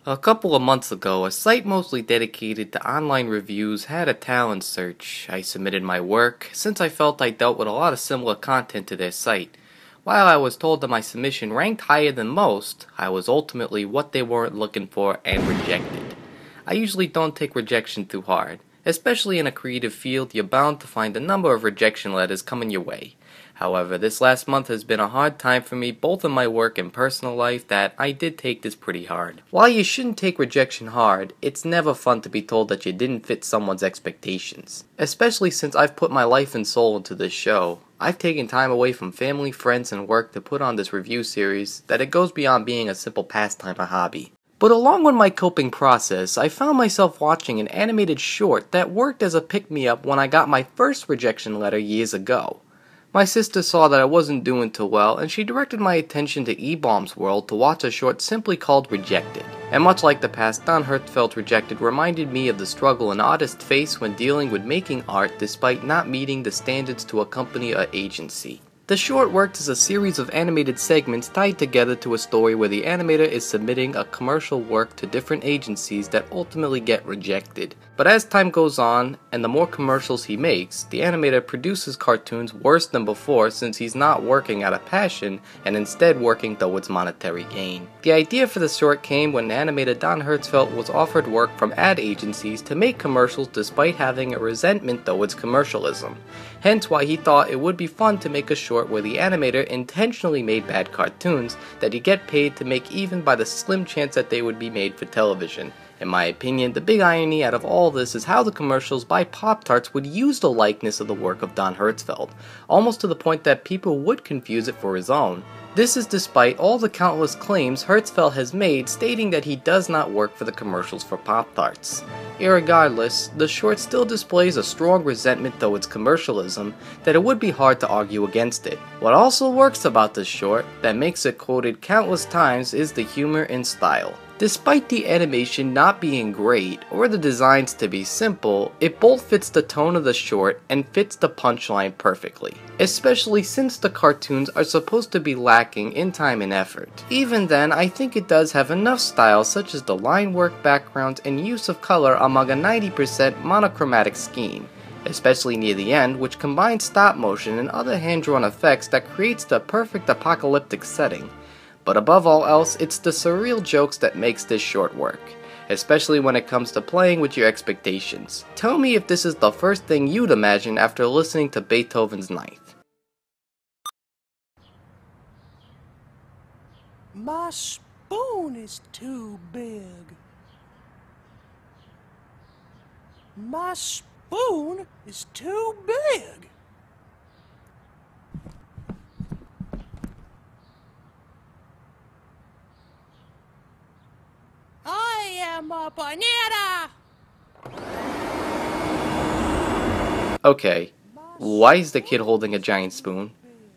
A couple of months ago, a site mostly dedicated to online reviews had a talent search. I submitted my work, since I felt I dealt with a lot of similar content to their site. While I was told that my submission ranked higher than most, I was ultimately what they weren't looking for and rejected. I usually don't take rejection too hard. Especially in a creative field, you're bound to find a number of rejection letters coming your way. However, this last month has been a hard time for me both in my work and personal life that I did take this pretty hard. While you shouldn't take rejection hard, it's never fun to be told that you didn't fit someone's expectations. Especially since I've put my life and soul into this show. I've taken time away from family, friends, and work to put on this review series that it goes beyond being a simple pastime or hobby. But along with my coping process, I found myself watching an animated short that worked as a pick-me-up when I got my first rejection letter years ago. My sister saw that I wasn't doing too well, and she directed my attention to E-Bomb's World to watch a short simply called Rejected. And much like the past, Don Hertzfeldt's Rejected reminded me of the struggle an artist face when dealing with making art despite not meeting the standards to a company or agency. The short worked as a series of animated segments tied together to a story where the animator is submitting a commercial work to different agencies that ultimately get rejected. But as time goes on, and the more commercials he makes, the animator produces cartoons worse than before since he's not working out of passion and instead working towards monetary gain. The idea for the short came when animator Don Hertzfeldt was offered work from ad agencies to make commercials despite having a resentment towards commercialism. Hence why he thought it would be fun to make a short where the animator intentionally made bad cartoons that he'd get paid to make even by the slim chance that they would be made for television. In my opinion, the big irony out of all this is how the commercials by Pop-Tarts would use the likeness of the work of Don Hertzfeldt, almost to the point that people would confuse it for his own. This is despite all the countless claims Hertzfeldt has made stating that he does not work for the commercials for Pop-Tarts. Irregardless, the short still displays a strong resentment towards commercialism that it would be hard to argue against it. What also works about this short, that makes it quoted countless times, is the humor and style. Despite the animation not being great, or the designs to be simple, it both fits the tone of the short and fits the punchline perfectly. Especially since the cartoons are supposed to be lacking in time and effort. Even then, I think it does have enough style such as the line work, backgrounds, and use of color among a 90% monochromatic scheme. Especially near the end, which combines stop motion and other hand-drawn effects that creates the perfect apocalyptic setting. But above all else, it's the surreal jokes that makes this short work, especially when it comes to playing with your expectations. Tell me if this is the first thing you'd imagine after listening to Beethoven's Ninth. My spoon is too big. My spoon is too big. I am a banana! Okay, why is the kid holding a giant spoon?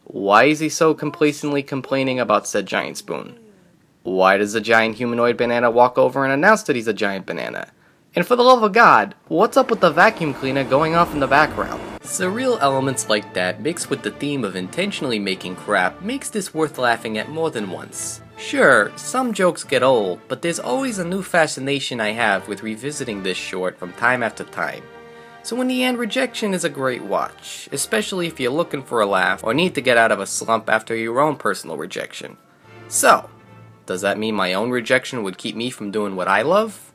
Why is he so complacently complaining about said giant spoon? Why does the giant humanoid banana walk over and announce that he's a giant banana? And for the love of God, what's up with the vacuum cleaner going off in the background? Surreal elements like that mixed with the theme of intentionally making crap makes this worth laughing at more than once. Sure, some jokes get old, but there's always a new fascination I have with revisiting this short from time after time. So in the end, Rejection is a great watch, especially if you're looking for a laugh or need to get out of a slump after your own personal rejection. So, does that mean my own rejection would keep me from doing what I love?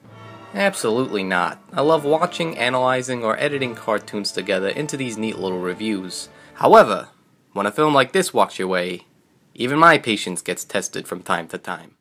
Absolutely not. I love watching, analyzing, or editing cartoons together into these neat little reviews. However, when a film like this walks your way, even my patience gets tested from time to time.